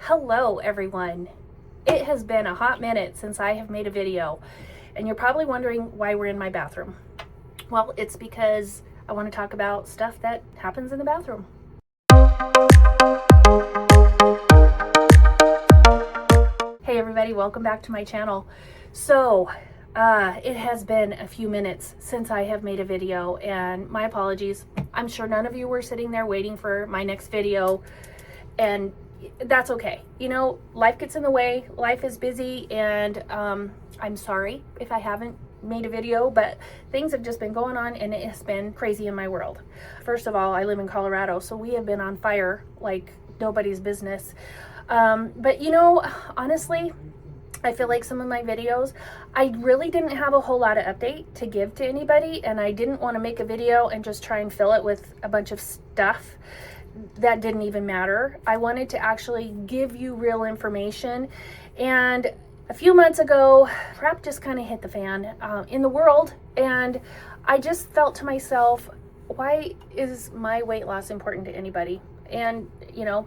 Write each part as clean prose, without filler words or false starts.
Hello everyone. It has been a hot minute since I have made a video, and you're probably wondering why we're in my bathroom. Well, it's because I want to talk about stuff that happens in the bathroom. Hey everybody, welcome back to my channel. So it has been a few minutes since I have made a video, and my apologies. I'm sure none of you were sitting there waiting for my next video, and that's okay. You know, life gets in the way, life is busy, and I'm sorry if I haven't made a video, but things have just been going on and it has been crazy in my world. First of all, I live in Colorado, so we have been on fire like nobody's business. But you know, honestly, I feel like some of my videos, I really didn't have a whole lot of update to give to anybody, and I didn't want to make a video and just try and fill it with a bunch of stuff that didn't even matter. I wanted to actually give you real information. And a few months ago, crap just kind of hit the fan in the world, and I just felt to myself, why is my weight loss important to anybody? And you know,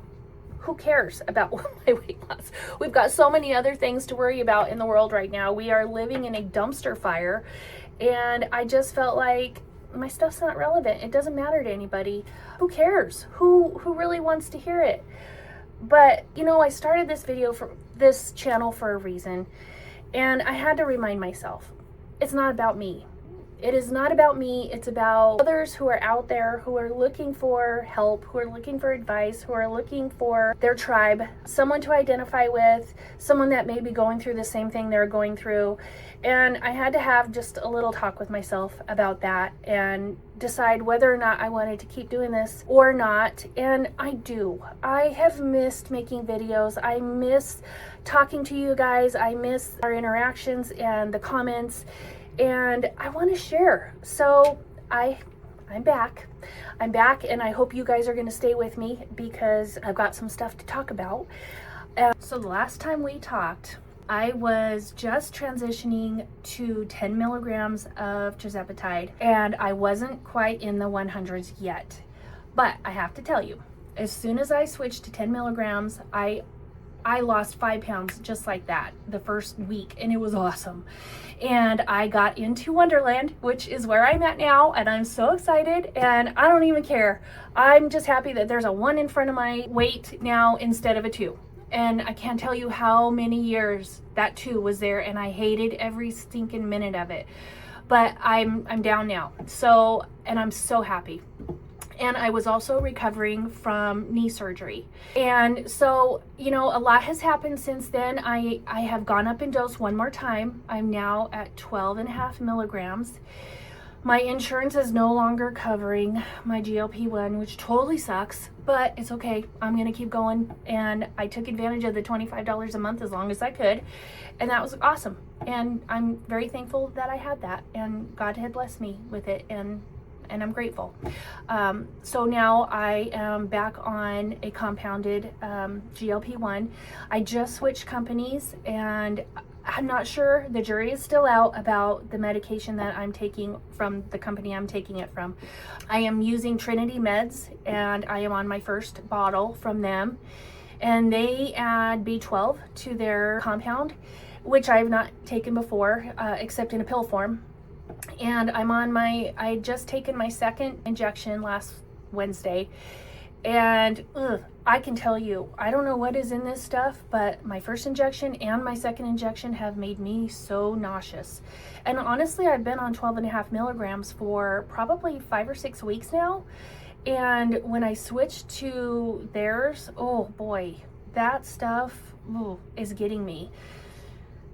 who cares about my weight loss? We've got so many other things to worry about in the world right now. We are living in a dumpster fire, and I just felt like my stuff's not relevant. It doesn't matter to anybody. Who cares? Who really wants to hear it? But you know, I started this channel for a reason, and I had to remind myself, it's not about me. It is not about me. It's about others who are out there, who are looking for help, who are looking for advice, who are looking for their tribe, someone to identify with, someone that may be going through the same thing they're going through. And I had to have just a little talk with myself about that and decide whether or not I wanted to keep doing this or not. And I do. I have missed making videos. I miss talking to you guys. I miss our interactions and the comments. And I want to share. So I'm back. I'm back, and I hope you guys are going to stay with me because I've got some stuff to talk about. So the last time we talked, I was just transitioning to 10 milligrams of tirzepatide, and I wasn't quite in the 100s yet. But I have to tell you, as soon as I switched to 10 milligrams, I lost 5 pounds just like that the first week, and it was awesome. And I got into Wonderland, which is where I'm at now, and I'm so excited, and I don't even care. I'm just happy that there's a 1 in front of my weight now instead of a 2. And I can't tell you how many years that 2 was there, and I hated every stinking minute of it. But I'm down now. So, and I'm so happy. And I was also recovering from knee surgery. And so, you know, a lot has happened since then. I have gone up in dose one more time. I'm now at 12.5 milligrams. My insurance is no longer covering my GLP-1, which totally sucks, but it's okay. I'm gonna keep going. And I took advantage of the $25 a month as long as I could. And that was awesome. And I'm very thankful that I had that, and God had blessed me with it. And I'm grateful. So now I am back on a compounded GLP-1. I just switched companies, and I'm not sure, the jury is still out about the medication that I'm taking from the company I'm taking it from. I am using Trinity Meds, and I am on my first bottle from them, and they add B12 to their compound, which I have not taken before, except in a pill form. And I just taken my second injection last Wednesday, and I can tell you, I don't know what is in this stuff, but my first injection and my second injection have made me so nauseous. And honestly, I've been on 12.5 milligrams for probably 5 or 6 weeks now. And when I switched to theirs, oh boy, that stuff is getting me.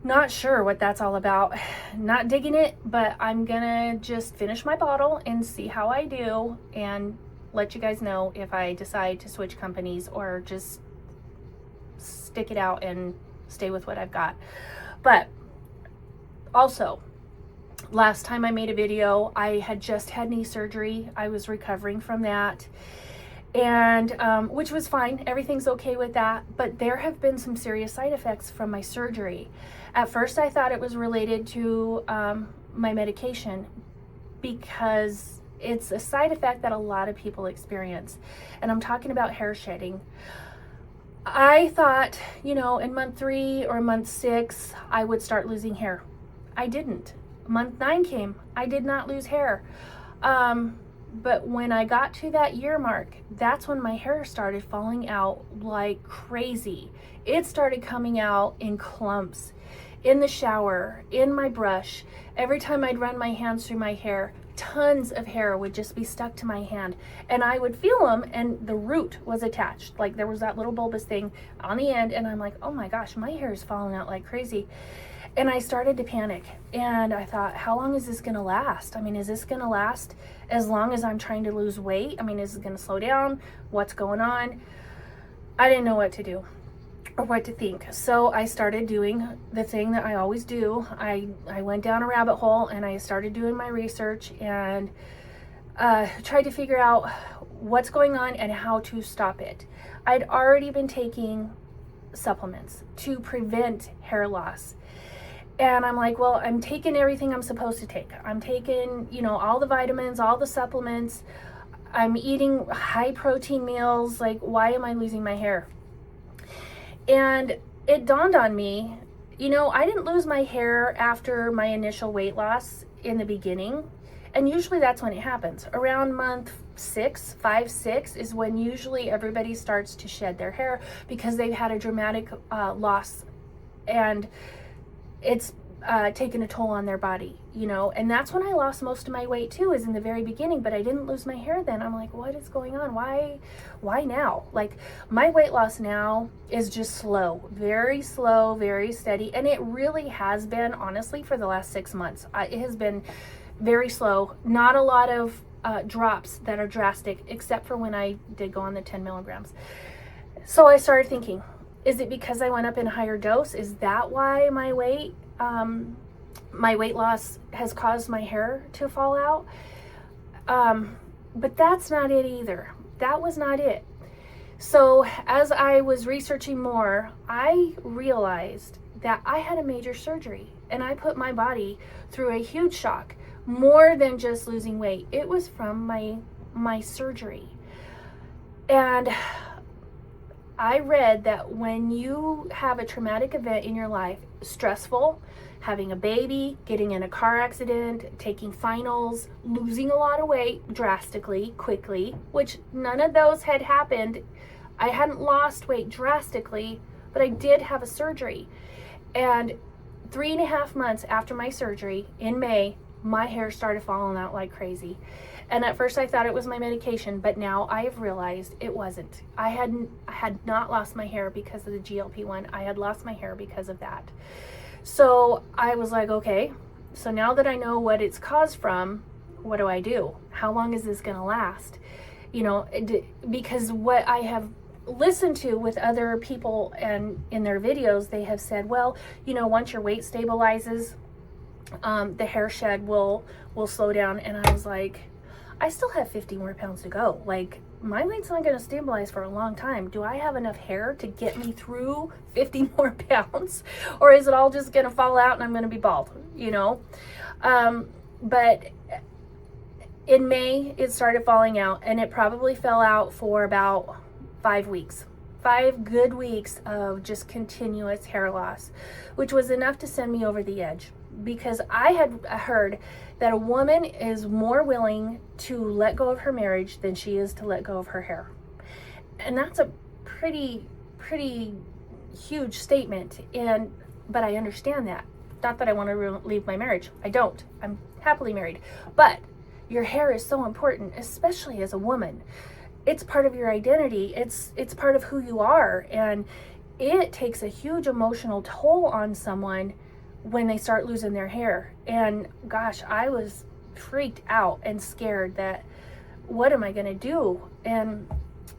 Not sure what that's all about. Not digging it, but I'm gonna just finish my bottle and see how I do, and let you guys know if I decide to switch companies or just stick it out and stay with what I've got. But also, last time I made a video, I had just had knee surgery. I was recovering from that, and which was fine. Everything's okay with that, but there have been some serious side effects from my surgery. At first I thought it was related to my medication, because it's a side effect that a lot of people experience, and I'm talking about hair shedding. I thought, you know, in month 3 or month 6, I would start losing hair. I didn't. Month 9 came. I did not lose hair. But when I got to that year mark, that's when my hair started falling out like crazy. It started coming out in clumps, in the shower, in my brush. Every time I'd run my hands through my hair, tons of hair would just be stuck to my hand, and I would feel them, and the root was attached. Like there was that little bulbous thing on the end, and I'm like, oh my gosh, my hair is falling out like crazy. And I started to panic, and I thought, how long is this going to last? I mean, is this going to last as long as I'm trying to lose weight? I mean, is it going to slow down? What's going on? I didn't know what to do or what to think. So I started doing the thing that I always do. I went down a rabbit hole, and I started doing my research and tried to figure out what's going on and how to stop it. I'd already been taking supplements to prevent hair loss. And I'm like, well, I'm taking everything I'm supposed to take. I'm taking, you know, all the vitamins, all the supplements. I'm eating high protein meals. Like, why am I losing my hair? And it dawned on me, you know, I didn't lose my hair after my initial weight loss in the beginning. And usually that's when it happens. Around month 5, 6 is when usually everybody starts to shed their hair because they've had a dramatic loss, and it's taken a toll on their body, you know. And that's when I lost most of my weight too, is in the very beginning, but I didn't lose my hair then. I'm like, what is going on? Why now? Like, my weight loss now is just slow, very steady. And it really has been, honestly, for the last 6 months. It has been very slow. Not a lot of drops that are drastic, except for when I did go on the 10 milligrams. So I started thinking, is it because I went up in a higher dose? Is that why my weight loss has caused my hair to fall out? But that's not it either. That was not it. So as I was researching more, I realized that I had a major surgery, and I put my body through a huge shock, more than just losing weight. It was from my surgery. And I read that when you have a traumatic event in your life, stressful, having a baby, getting in a car accident, taking finals, losing a lot of weight drastically, quickly, which none of those had happened. I hadn't lost weight drastically, but I did have a surgery. And 3.5 months after my surgery, in May, my hair started falling out like crazy. And at first I thought it was my medication, but now I have realized it wasn't. I had not lost my hair because of the GLP-1. I had lost my hair because of that. So I was like, okay, so now that I know what it's caused from, what do I do? How long is this going to last? You know, because what I have listened to with other people and in their videos, they have said, well, you know, once your weight stabilizes, the hair shed will slow down. And I was like, I still have 50 more pounds to go. Like, my weight's not going to stabilize for a long time. Do I have enough hair to get me through 50 more pounds? Or is it all just going to fall out and I'm going to be bald, you know? But in May, it started falling out, and it probably fell out for about 5 weeks. 5 good weeks of just continuous hair loss, which was enough to send me over the edge. Because I had heard that a woman is more willing to let go of her marriage than she is to let go of her hair. And that's a pretty huge statement. But I understand that. Not that I want to leave my marriage. I don't. I'm happily married. But your hair is so important, especially as a woman. It's part of your identity. It's part of who you are. And it takes a huge emotional toll on someone when they start losing their hair. And gosh, I was freaked out and scared that, what am I going to do? And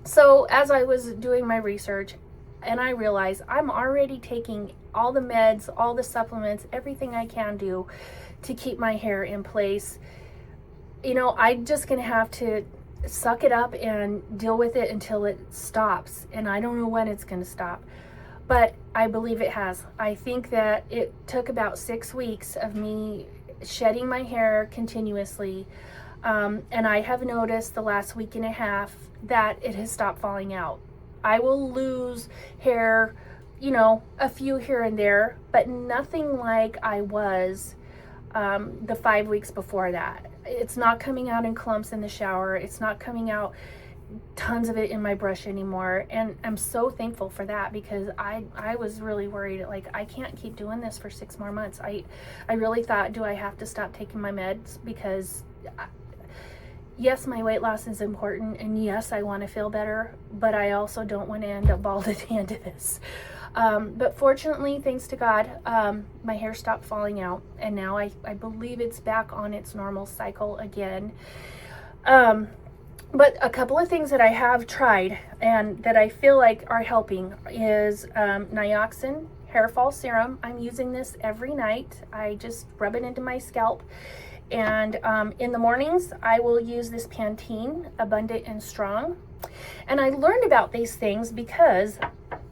so as I was doing my research, and I realized I'm already taking all the meds, all the supplements, everything I can do to keep my hair in place, you know, I'm just going to have to suck it up and deal with it until it stops. And I don't know when it's going to stop. But I believe it has. I think that it took about 6 weeks of me shedding my hair continuously. And I have noticed the last week and a half that it has stopped falling out. I will lose hair, you know, a few here and there, but nothing like I was the 5 weeks before that. It's not coming out in clumps in the shower. It's not coming out tons of it in my brush anymore, and I'm so thankful for that, because I was really worried, like, I can't keep doing this for 6 more months. I really thought, do I have to stop taking my meds? Because yes, my weight loss is important, and yes, I want to feel better, but I also don't want to end up bald at the end of this. But fortunately, thanks to God, my hair stopped falling out, and now I believe it's back on its normal cycle again. But a couple of things that I have tried and that I feel like are helping is Nioxin hair fall serum. I'm using this every night. I just rub it into my scalp. And in the mornings, I will use this Pantene Abundant and Strong. And I learned about these things because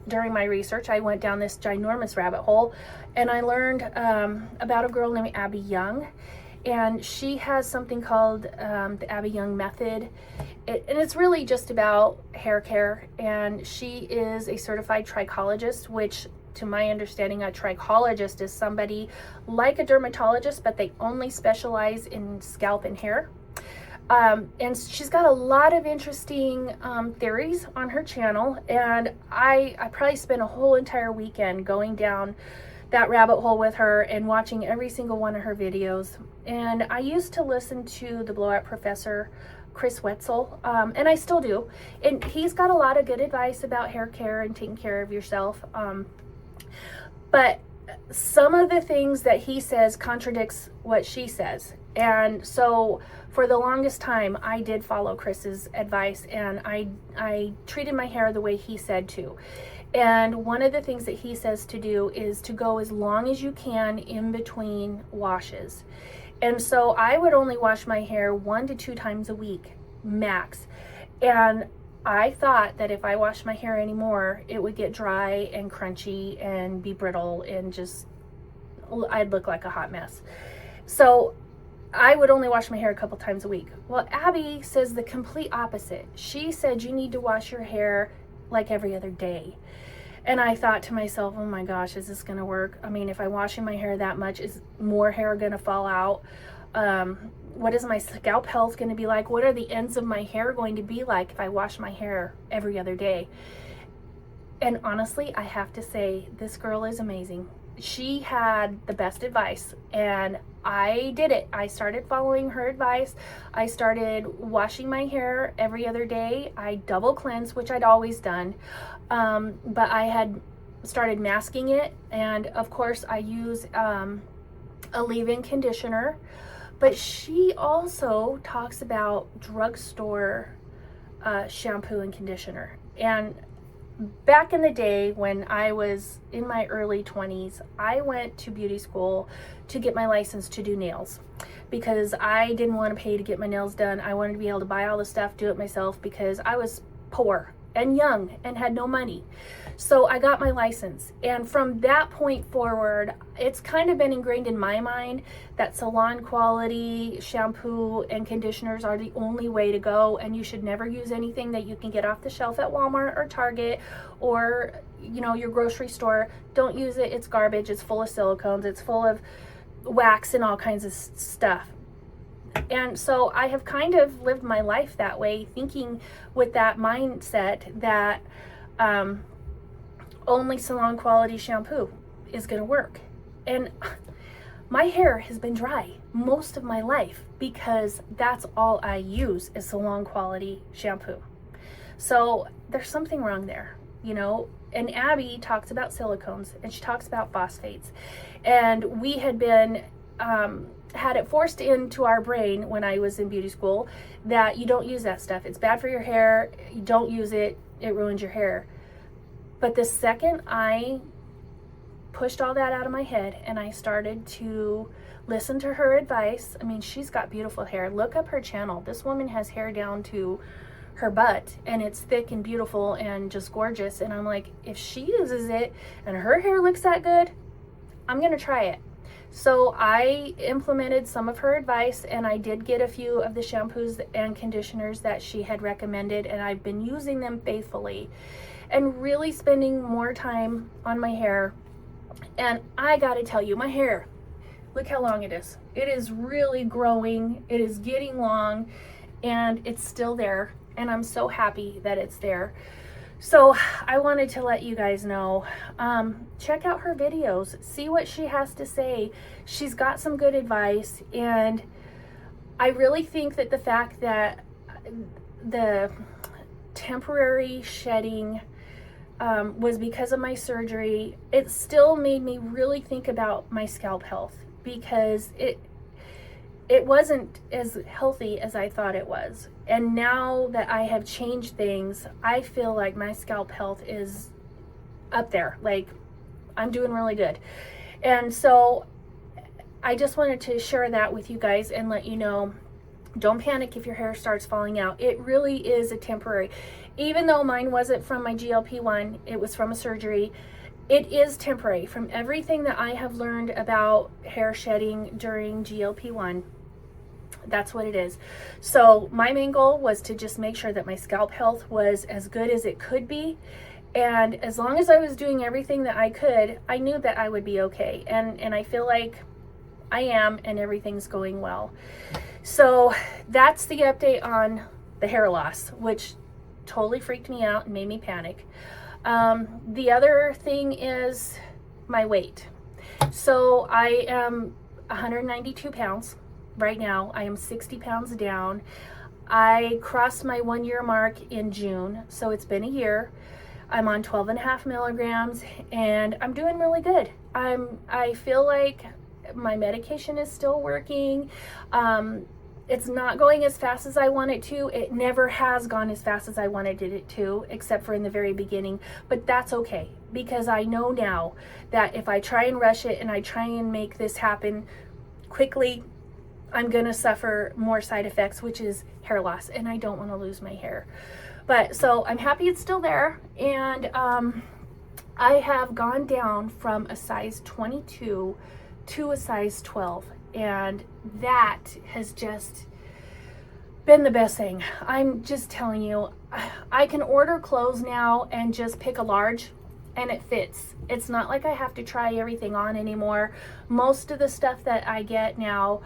during my research, I went down this ginormous rabbit hole, and I learned about a girl named Abby Young. And she has something called the Abby Young Method. And it's really just about hair care. And she is a certified trichologist, which, to my understanding, a trichologist is somebody like a dermatologist, but they only specialize in scalp and hair. And she's got a lot of interesting theories on her channel. And I probably spent a whole entire weekend going down that rabbit hole with her and watching every single one of her videos. And I used to listen to the Blowout Professor, Chris Wetzel, and I still do. And he's got a lot of good advice about hair care and taking care of yourself. But some of the things that he says contradicts what she says. And so for the longest time, I did follow Chris's advice, and I treated my hair the way he said to. And one of the things that he says to do is to go as long as you can in between washes. And so I would only wash my hair 1 to 2 times a week, max. And I thought that if I washed my hair anymore, it would get dry and crunchy and be brittle, and just, I'd look like a hot mess. So I would only wash my hair a couple times a week. Well, Abby says the complete opposite. She said you need to wash your hair like every other day. And I thought to myself, oh my gosh, is this gonna work? I mean, if I'm washing my hair that much, is more hair gonna fall out? What is my scalp health gonna be like? What are the ends of my hair going to be like if I wash my hair every other day? And honestly, I have to say, this girl is amazing. She had the best advice, and I did it. I started following her advice. I started washing my hair every other day. I double cleansed, which I'd always done, but I had started masking it, and of course I use a leave-in conditioner. But she also talks about drugstore shampoo and conditioner. And back in the day when I was in my early 20s, I went to beauty school to get my license to do nails, because I didn't want to pay to get my nails done. I wanted to be able to buy all the stuff, do it myself, because I was poor and young and had no money. So I got my license, and from that point forward, it's kind of been ingrained in my mind that salon quality shampoo and conditioners are the only way to go, and you should never use anything that you can get off the shelf at Walmart or Target or, you know, your grocery store. Don't use it. It's garbage. It's full of silicones. It's full of wax and all kinds of stuff. And so I have kind of lived my life that way, thinking with that mindset that only salon quality shampoo is going to work. And my hair has been dry most of my life because that's all I use is salon quality shampoo. So there's something wrong there, you know. And Abby talks about silicones, and she talks about phosphates. And we had been had it forced into our brain when I was in beauty school that you don't use that stuff. It's bad for your hair. You don't use it. It ruins your hair. But the second I pushed all that out of my head and I started to listen to her advice, I mean, she's got beautiful hair. Look up her channel. This woman has hair down to her butt, and it's thick and beautiful and just gorgeous. And I'm like, if she uses it and her hair looks that good, I'm going to try it. So I implemented some of her advice, and I did get a few of the shampoos and conditioners that she had recommended, and I've been using them faithfully. and really spending more time on my hair. And I gotta tell you, my hair, look how long it is. It is really growing. It is getting long, and it's still there. And I'm so happy that it's there. So I wanted to let you guys know, check out her videos, see what she has to say. She's got some good advice, and I really think that the fact that the temporary shedding was because of my surgery, it still made me really think about my scalp health, because it wasn't as healthy as I thought it was. And now that I have changed things, I feel like my scalp health is up there. Like, I'm doing really good. And so I just wanted to share that with you guys and let you know, don't panic if your hair starts falling out. It really is a temporary. Even though mine wasn't from my GLP-1, it was from a surgery. It is temporary. From everything that I have learned about hair shedding during GLP-1, that's what it is. So my main goal was to just make sure that my scalp health was as good as it could be. And as long as I was doing everything that I could, I knew that I would be okay. And I feel like I am, and everything's going well. So that's the update on the hair loss, which totally freaked me out and made me panic. The other thing is my weight. So I am 192 pounds. Right now, I am 60 pounds down. I crossed my 1 year mark in June, so it's been a year. I'm on 12.5 milligrams, and I'm doing really good. I feel like my medication is still working. It's not going as fast as I want it to. It never has gone as fast as I wanted it to, except for in the very beginning. But that's okay, because I know now that if I try and rush it and I try and make this happen quickly, I'm going to suffer more side effects, which is hair loss, and I don't want to lose my hair. But so I'm happy it's still there. And I have gone down from a size 22 to a size 12, and that has just been the best thing. I'm just telling you, I can order clothes now and just pick a large and it fits. It's not like I have to try everything on anymore. Most of the stuff that I get now,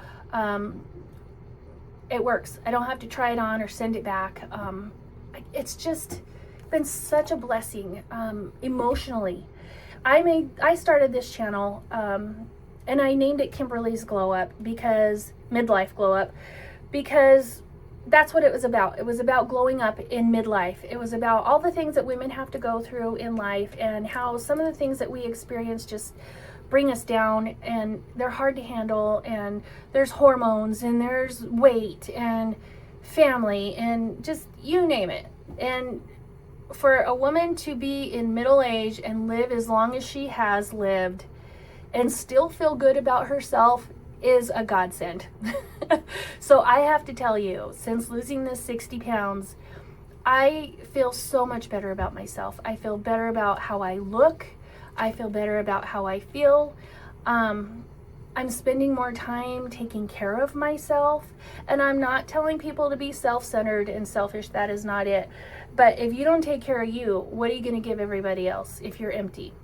it works. I don't have to try it on or send it back. It's just been such a blessing emotionally. I started this channel and I named it Kimberly's Glow Up, because midlife glow up, because that's what it was about. It was about glowing up in midlife. It was about all the things that women have to go through in life, and how some of the things that we experience just bring us down, and they're hard to handle, and there's hormones, and there's weight, and family, and just you name it. And for a woman to be in middle age and live as long as she has lived and still feel good about herself is a godsend. So I have to tell you, since losing this 60 pounds, I feel so much better about myself. I feel better about how I look. I feel better about how I feel. I'm spending more time taking care of myself. And I'm not telling people to be self-centered and selfish. That is not it. But if you don't take care of you, what are you going to give everybody else if you're empty?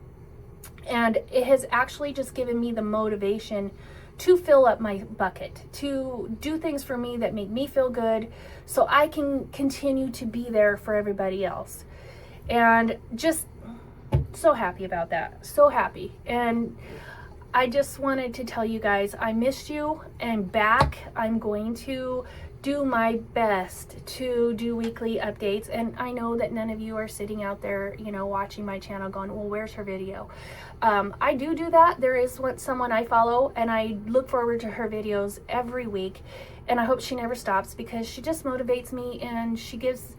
And it has actually just given me the motivation to fill up my bucket, to do things for me that make me feel good, so I can continue to be there for everybody else. And just so happy about that. So happy. And I just wanted to tell you guys, I missed you, and back. I'm going to do my best to do weekly updates. And I know that none of you are sitting out there, you know, watching my channel going, well, where's her video? I do that. There is someone I follow, and I look forward to her videos every week. And I hope she never stops, because she just motivates me and she gives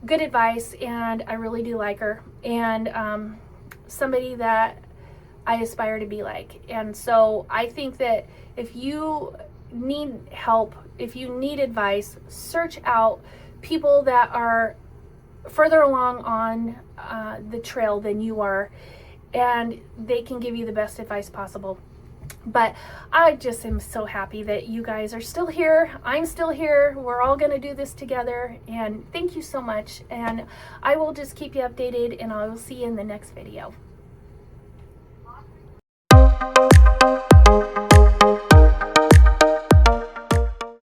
good advice, and I really do like her. And somebody that I aspire to be like. And so I think that if you need help, if you need advice, search out people that are further along on the trail than you are, and they can give you the best advice possible. But I just am so happy that you guys are still here. I'm still here. We're all going to do this together. And thank you so much. And I will just keep you updated, and I will see you in the next video.